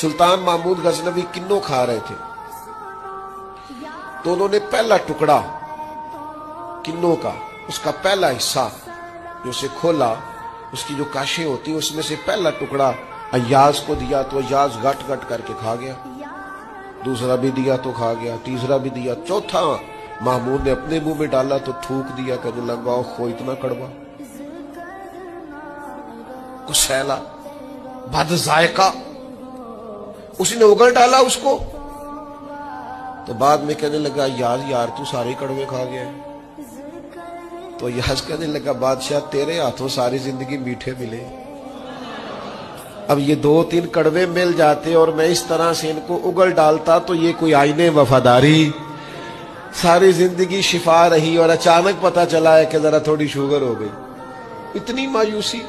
सुल्तान महमूद गजनवी किन्नो खा रहे थे, तो उन्होंने पहला टुकड़ा किन्नो का, उसका पहला हिस्सा जो उसे खोला, उसकी जो काशें होती उसमें से पहला टुकड़ा अय्याज को दिया तो अय्याज गट गट करके खा गया। दूसरा भी दिया तो खा गया, तीसरा भी दिया, चौथा महमूद ने अपने मुंह में डाला तो थूक दिया, कहने लगा खो इतना कड़वा, कुसैला, बद जायका। उसने उगल डाला उसको, तो बाद में कहने लगा यार तू सारे कड़वे खा गया है। तो याज कहने लगा बादशाह तेरे हाथों सारी जिंदगी मीठे मिले, अब ये 2-3 कड़वे मिल जाते और मैं इस तरह से इनको उगल डालता तो ये कोई आईने वफादारी, सारी जिंदगी शिफा रही और अचानक पता चला है कि जरा थोड़ी शुगर हो गई। इतनी मायूसी।